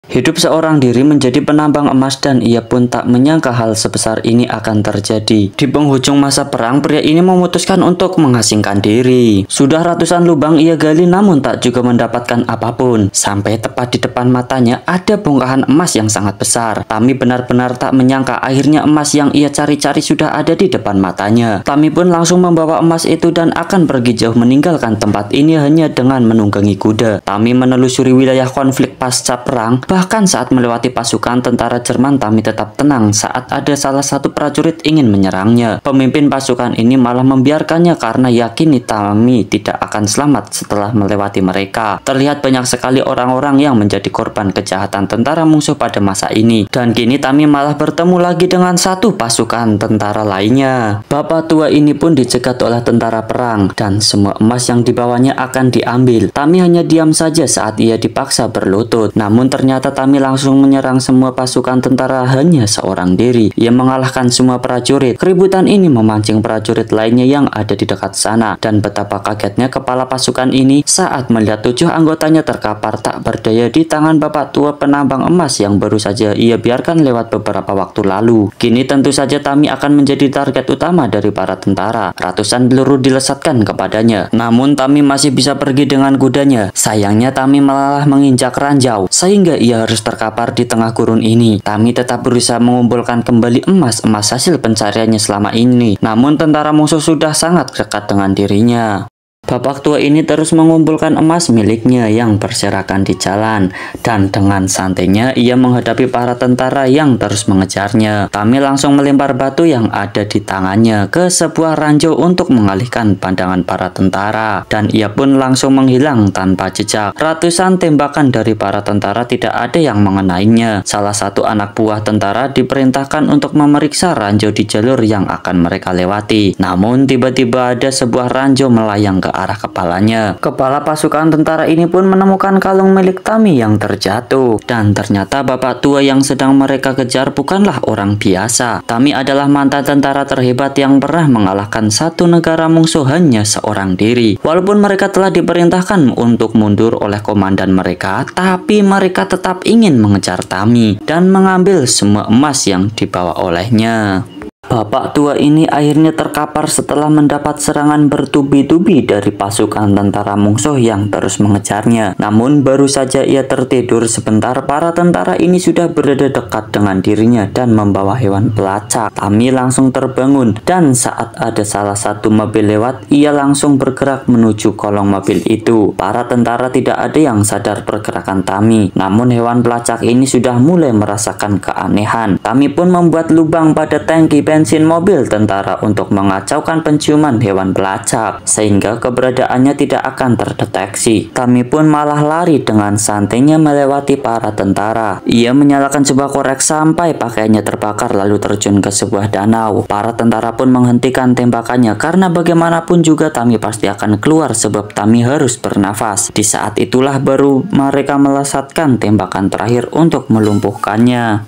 Hidup seorang diri menjadi penambang emas dan ia pun tak menyangka hal sebesar ini akan terjadi. Di penghujung masa perang, pria ini memutuskan untuk mengasingkan diri. Sudah ratusan lubang ia gali namun tak juga mendapatkan apapun. Sampai tepat di depan matanya ada bongkahan emas yang sangat besar. Tami benar-benar tak menyangka akhirnya emas yang ia cari-cari sudah ada di depan matanya. Tami pun langsung membawa emas itu dan akan pergi jauh meninggalkan tempat ini hanya dengan menunggangi kuda. Tami menelusuri wilayah konflik pasca perang. Bahkan saat melewati pasukan tentara Jerman, Tami tetap tenang saat ada salah satu prajurit ingin menyerangnya. Pemimpin pasukan ini malah membiarkannya karena yakini Tami tidak akan selamat setelah melewati mereka. Terlihat banyak sekali orang-orang yang menjadi korban kejahatan tentara musuh pada masa ini. Dan kini Tami malah bertemu lagi dengan satu pasukan tentara lainnya. Bapak tua ini pun dicegat oleh tentara perang dan semua emas yang dibawanya akan diambil. Tami hanya diam saja saat ia dipaksa berlutut. Namun ternyata Tami langsung menyerang semua pasukan tentara hanya seorang diri. Ia mengalahkan semua prajurit. Keributan ini memancing prajurit lainnya yang ada di dekat sana. Dan betapa kagetnya kepala pasukan ini saat melihat 7 anggotanya terkapar tak berdaya di tangan bapak tua penambang emas yang baru saja ia biarkan lewat beberapa waktu lalu. Kini tentu saja Tami akan menjadi target utama dari para tentara. Ratusan peluru dilesatkan kepadanya. Namun Tami masih bisa pergi dengan kudanya. Sayangnya Tami malah menginjak ranjau sehingga ia harus terkapar di tengah gurun ini. Tami tetap berusaha mengumpulkan kembali emas hasil pencariannya selama ini. Namun tentara musuh sudah sangat dekat dengan dirinya. Bapak tua ini terus mengumpulkan emas miliknya yang berserakan di jalan. Dan dengan santainya ia menghadapi para tentara yang terus mengejarnya. Tami langsung melempar batu yang ada di tangannya ke sebuah ranjau untuk mengalihkan pandangan para tentara. Dan ia pun langsung menghilang tanpa jejak. Ratusan tembakan dari para tentara tidak ada yang mengenainya. Salah satu anak buah tentara diperintahkan untuk memeriksa ranjau di jalur yang akan mereka lewati. Namun tiba-tiba ada sebuah ranjau melayang ke arah kepalanya. Kepala pasukan tentara ini pun menemukan kalung milik Tami yang terjatuh. Dan ternyata bapak tua yang sedang mereka kejar bukanlah orang biasa. Tami adalah mantan tentara terhebat yang pernah mengalahkan satu negara musuh hanya seorang diri. Walaupun mereka telah diperintahkan untuk mundur oleh komandan mereka, tapi mereka tetap ingin mengejar Tami dan mengambil semua emas yang dibawa olehnya. Bapak tua ini akhirnya terkapar setelah mendapat serangan bertubi-tubi dari pasukan tentara musuh yang terus mengejarnya. Namun baru saja ia tertidur sebentar, para tentara ini sudah berada dekat dengan dirinya dan membawa hewan pelacak. Tami langsung terbangun dan saat ada salah satu mobil lewat, ia langsung bergerak menuju kolong mobil itu. Para tentara tidak ada yang sadar pergerakan Tami. Namun hewan pelacak ini sudah mulai merasakan keanehan. Tami pun membuat lubang pada tangki bensin mobil tentara untuk mengacaukan penciuman hewan pelacak sehingga keberadaannya tidak akan terdeteksi. Tami pun malah lari dengan santainya melewati para tentara. Ia menyalakan sebuah korek sampai pakaiannya terbakar lalu terjun ke sebuah danau. Para tentara pun menghentikan tembakannya karena bagaimanapun juga Tami pasti akan keluar sebab Tami harus bernafas. Di saat itulah baru mereka melesatkan tembakan terakhir untuk melumpuhkannya.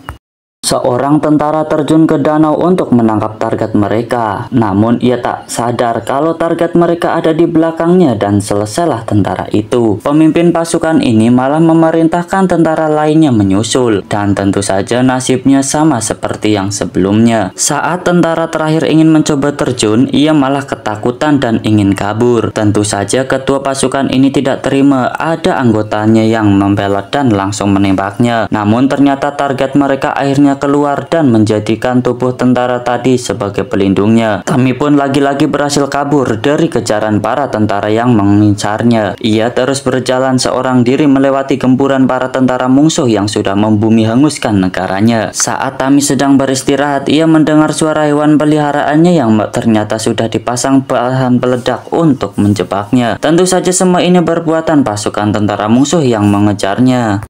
Seorang tentara terjun ke danau untuk menangkap target mereka. Namun ia tak sadar kalau target mereka ada di belakangnya dan selesailah tentara itu. Pemimpin pasukan ini malah memerintahkan tentara lainnya menyusul. Dan tentu saja nasibnya sama seperti yang sebelumnya. Saat tentara terakhir ingin mencoba terjun, ia malah ketakutan dan ingin kabur. Tentu saja ketua pasukan ini tidak terima ada anggotanya yang membelot dan langsung menembaknya. Namun ternyata target mereka akhirnya keluar dan menjadikan tubuh tentara tadi sebagai pelindungnya. Tami pun lagi-lagi berhasil kabur dari kejaran para tentara yang mengincarnya. Ia terus berjalan seorang diri melewati gempuran para tentara musuh yang sudah membumi hanguskan negaranya. Saat Tami sedang beristirahat, ia mendengar suara hewan peliharaannya yang ternyata sudah dipasang bahan peledak untuk menjebaknya. Tentu saja semua ini perbuatan pasukan tentara musuh yang mengejarnya.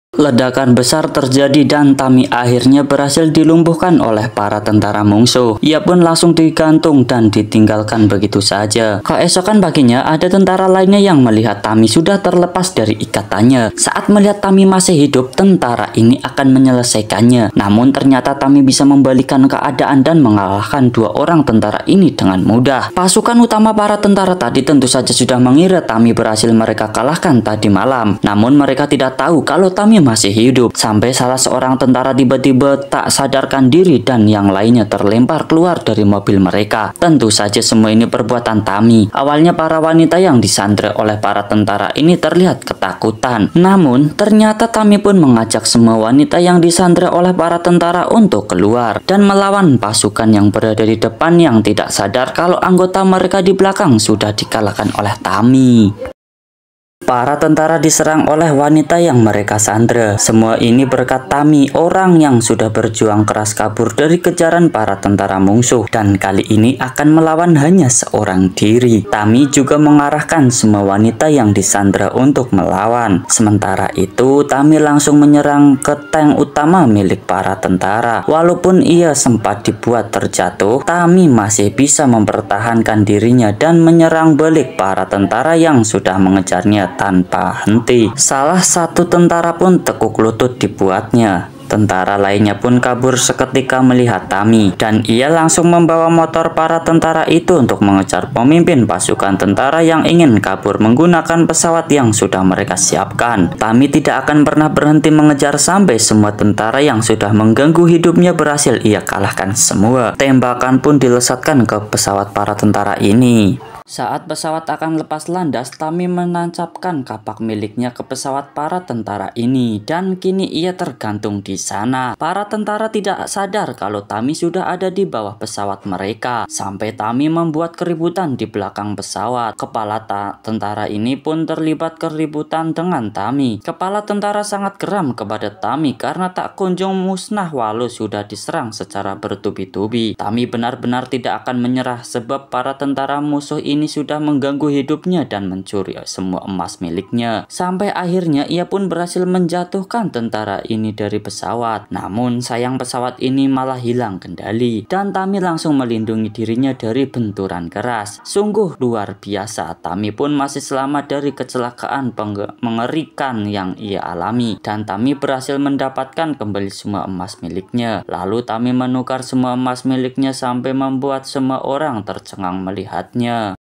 Ledakan besar terjadi dan Tami akhirnya berhasil dilumpuhkan oleh para tentara musuh. Ia pun langsung digantung dan ditinggalkan begitu saja. Keesokan paginya ada tentara lainnya yang melihat Tami sudah terlepas dari ikatannya. Saat melihat Tami masih hidup, tentara ini akan menyelesaikannya. Namun ternyata Tami bisa membalikan keadaan dan mengalahkan 2 orang tentara ini dengan mudah. Pasukan utama para tentara tadi tentu saja sudah mengira Tami berhasil mereka kalahkan tadi malam. Namun mereka tidak tahu kalau Tami ini masih hidup. Sampai salah seorang tentara tiba-tiba tak sadarkan diri dan yang lainnya terlempar keluar dari mobil mereka. Tentu saja semua ini perbuatan Tami. Awalnya para wanita yang disandra oleh para tentara ini terlihat ketakutan. Namun ternyata Tami pun mengajak semua wanita yang disandra oleh para tentara untuk keluar dan melawan pasukan yang berada di depan yang tidak sadar kalau anggota mereka di belakang sudah dikalahkan oleh Tami. Para tentara diserang oleh wanita yang mereka sandra. Semua ini berkat Tami, orang yang sudah berjuang keras kabur dari kejaran para tentara musuh dan kali ini akan melawan hanya seorang diri. Tami juga mengarahkan semua wanita yang disandra untuk melawan. Sementara itu, Tami langsung menyerang ke tank utama milik para tentara. Walaupun ia sempat dibuat terjatuh, Tami masih bisa mempertahankan dirinya dan menyerang balik para tentara yang sudah mengejarnya tanpa henti. Salah satu tentara pun tekuk lutut dibuatnya. Tentara lainnya pun kabur seketika melihat Tami dan ia langsung membawa motor para tentara itu untuk mengejar pemimpin pasukan tentara yang ingin kabur menggunakan pesawat yang sudah mereka siapkan. Tami tidak akan pernah berhenti mengejar sampai semua tentara yang sudah mengganggu hidupnya berhasil ia kalahkan semua. Tembakan pun dilesatkan ke pesawat para tentara ini. Saat pesawat akan lepas landas, Tami menancapkan kapak miliknya ke pesawat para tentara ini dan kini ia tergantung di sana. Para tentara tidak sadar kalau Tami sudah ada di bawah pesawat mereka. Sampai Tami membuat keributan di belakang pesawat. Kepala tentara ini pun terlibat keributan dengan Tami. Kepala tentara sangat geram kepada Tami karena tak kunjung musnah walau sudah diserang secara bertubi-tubi. Tami benar-benar tidak akan menyerah sebab para tentara musuh ini sudah mengganggu hidupnya dan mencuri semua emas miliknya. Sampai akhirnya ia pun berhasil menjatuhkan tentara ini dari pesawat. Namun sayang pesawat ini malah hilang kendali dan Tami langsung melindungi dirinya dari benturan keras. Sungguh luar biasa, Tami pun masih selamat dari kecelakaan mengerikan yang ia alami dan Tami berhasil mendapatkan kembali semua emas miliknya. Lalu Tami menukar semua emas miliknya sampai membuat semua orang tercengang melihatnya.